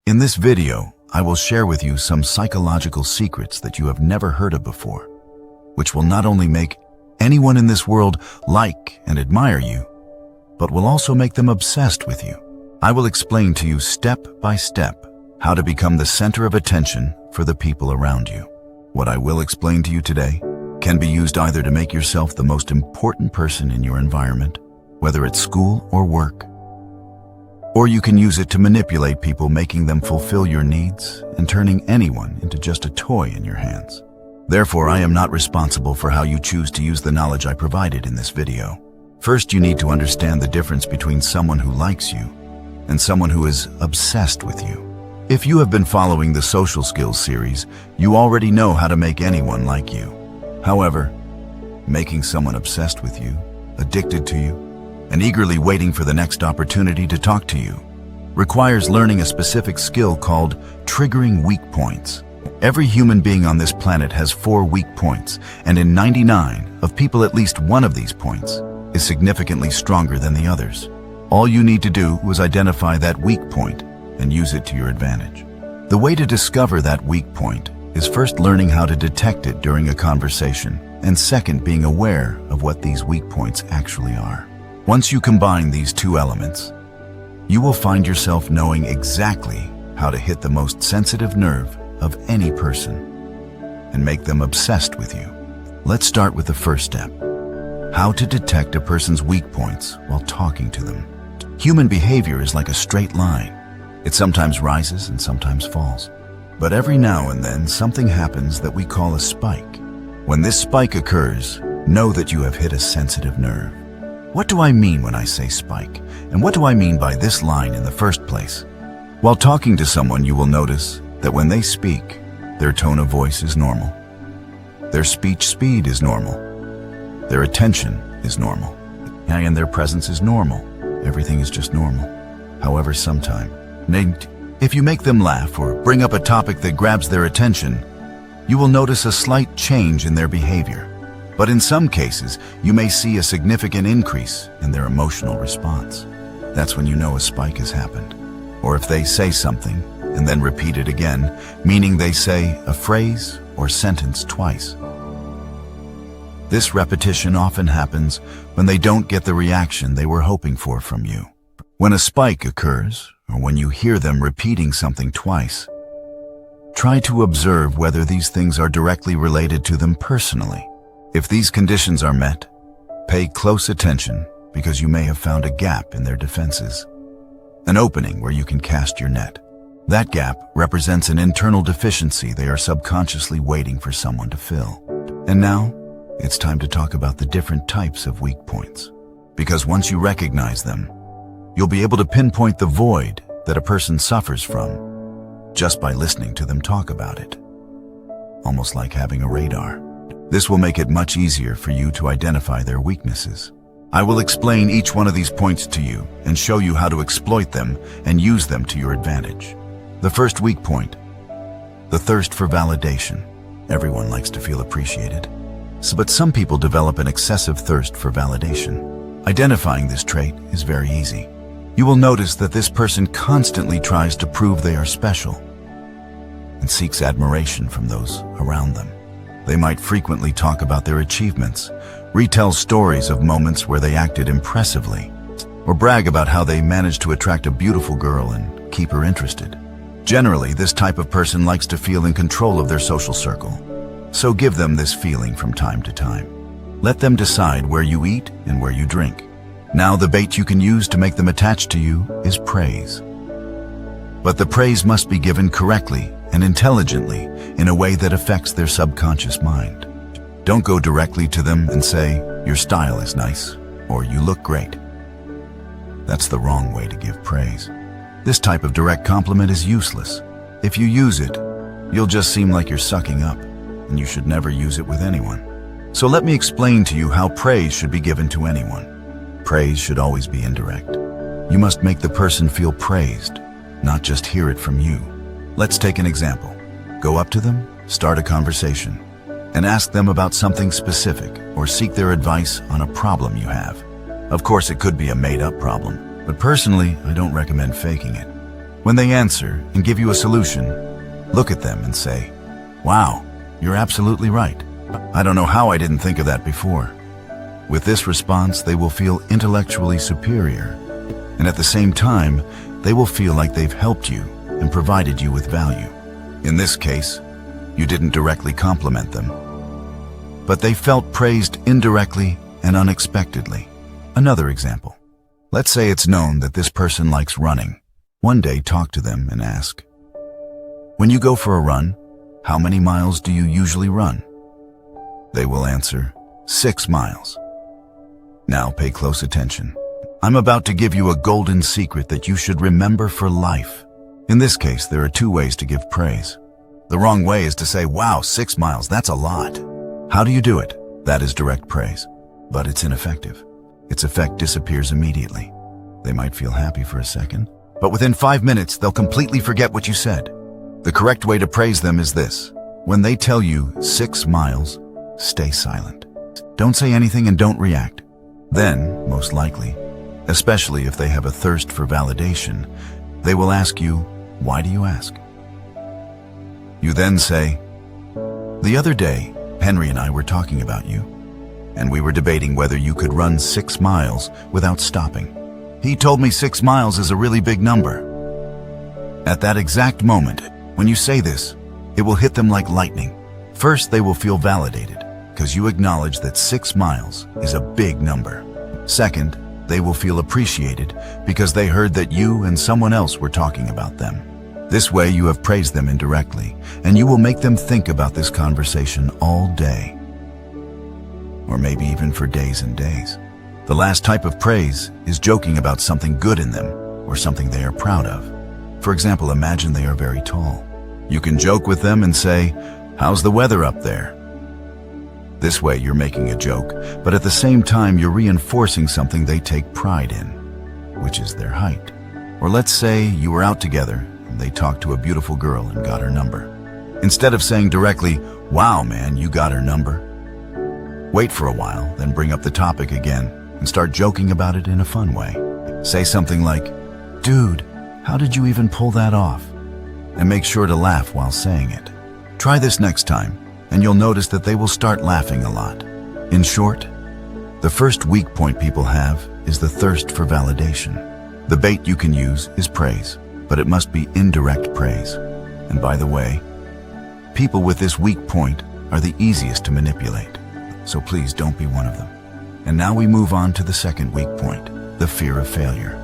In this video, I will share with you some psychological secrets that you have never heard of before, which will not only make anyone in this world like and admire you, but will also make them obsessed with you. I will explain to you step by step how to become the center of attention for the people around you. What I will explain to you today can be used either to make yourself the most important person in your environment, whether it's school or work, or you can use it to manipulate people, making them fulfill your needs and turning anyone into just a toy in your hands. Therefore, I am not responsible for how you choose to use the knowledge I provided in this video. First, you need to understand the difference between someone who likes you and someone who is obsessed with you. If you have been following the Social Skills series, you already know how to make anyone like you. However, making someone obsessed with you, addicted to you, and eagerly waiting for the next opportunity to talk to you requires learning a specific skill called triggering weak points. Every human being on this planet has 4 weak points, and in 99 of people, at least one of these points is significantly stronger than the others. All you need to do is identify that weak point and use it to your advantage. The way to discover that weak point is first learning how to detect it during a conversation, and second, being aware of what these weak points actually are. Once you combine these 2 elements, you will find yourself knowing exactly how to hit the most sensitive nerve of any person and make them obsessed with you. Let's start with the first step: how to detect a person's weak points while talking to them. Human behavior is like a straight line. It sometimes rises and sometimes falls. But every now and then, something happens that we call a spike. When this spike occurs, know that you have hit a sensitive nerve. What do I mean when I say spike? And what do I mean by this line in the first place? While talking to someone, you will notice that when they speak, their tone of voice is normal. Their speech speed is normal. Their attention is normal. And their presence is normal. Everything is just normal. However, if you make them laugh or bring up a topic that grabs their attention, you will notice a slight change in their behavior. But in some cases, you may see a significant increase in their emotional response. That's when you know a spike has happened. Or if they say something and then repeat it again, meaning they say a phrase or sentence twice. This repetition often happens when they don't get the reaction they were hoping for from you. When a spike occurs, or when you hear them repeating something twice, try to observe whether these things are directly related to them personally. If these conditions are met, pay close attention, because you may have found a gap in their defenses, an opening where you can cast your net. That gap represents an internal deficiency they are subconsciously waiting for someone to fill. And now, it's time to talk about the different types of weak points. Because once you recognize them, you'll be able to pinpoint the void that a person suffers from just by listening to them talk about it. Almost like having a radar. This will make it much easier for you to identify their weaknesses. I will explain each one of these points to you and show you how to exploit them and use them to your advantage. The first weak point: the thirst for validation. Everyone likes to feel appreciated. But some people develop an excessive thirst for validation. Identifying this trait is very easy. You will notice that this person constantly tries to prove they are special and seeks admiration from those around them. They might frequently talk about their achievements, retell stories of moments where they acted impressively, or brag about how they managed to attract a beautiful girl and keep her interested. Generally, this type of person likes to feel in control of their social circle, so give them this feeling from time to time. Let them decide where you eat and where you drink. Now, the bait you can use to make them attached to you is praise. But the praise must be given correctly and intelligently in a way that affects their subconscious mind. Don't go directly to them and say, "Your style is nice," or "You look great." That's the wrong way to give praise. This type of direct compliment is useless. If you use it, you'll just seem like you're sucking up, and you should never use it with anyone. So let me explain to you how praise should be given to anyone. Praise should always be indirect. You must make the person feel praised, not just hear it from you. Let's take an example. Go up to them, start a conversation, and ask them about something specific or seek their advice on a problem you have. Of course, it could be a made-up problem, but personally, I don't recommend faking it. When they answer and give you a solution, look at them and say, "Wow, you're absolutely right. I don't know how I didn't think of that before." With this response, they will feel intellectually superior, and at the same time, they will feel like they've helped you and provided you with value. In this case, you didn't directly compliment them, but they felt praised indirectly and unexpectedly. Another example. Let's say it's known that this person likes running. One day, talk to them and ask, "When you go for a run, how many miles do you usually run?" They will answer, 6 miles. Now pay close attention. I'm about to give you a golden secret that you should remember for life. In this case, there are 2 ways to give praise. The wrong way is to say, "Wow, 6 miles, that's a lot." How do you do it? That is direct praise, but it's ineffective. Its effect disappears immediately. They might feel happy for a second, but within 5 minutes, they'll completely forget what you said. The correct way to praise them is this. When they tell you 6 miles, stay silent. Don't say anything and don't react. Then, most likely, especially if they have a thirst for validation, they will ask you, "Why do you ask?" You then say, "The other day, Henry and I were talking about you, and we were debating whether you could run 6 miles without stopping. He told me 6 miles is a really big number." At that exact moment, when you say this, it will hit them like lightning. First, they will feel validated, because you acknowledge that 6 miles is a big number. Second, they will feel appreciated because they heard that you and someone else were talking about them. This way, you have praised them indirectly, and you will make them think about this conversation all day, or maybe even for days and days. The last type of praise is joking about something good in them or something they are proud of. For example, imagine they are very tall. You can joke with them and say, "How's the weather up there?" This way, you're making a joke, but at the same time, you're reinforcing something they take pride in, which is their height. Or let's say you were out together and they talked to a beautiful girl and got her number. Instead of saying directly, "Wow, man, you got her number," wait for a while, then bring up the topic again and start joking about it in a fun way. Say something like, "Dude, how did you even pull that off?" And make sure to laugh while saying it. Try this next time, and you'll notice that they will start laughing a lot. In short, the first weak point people have is the thirst for validation. The bait you can use is praise, but it must be indirect praise. And by the way, people with this weak point are the easiest to manipulate, so please don't be one of them. And now we move on to the second weak point, the fear of failure.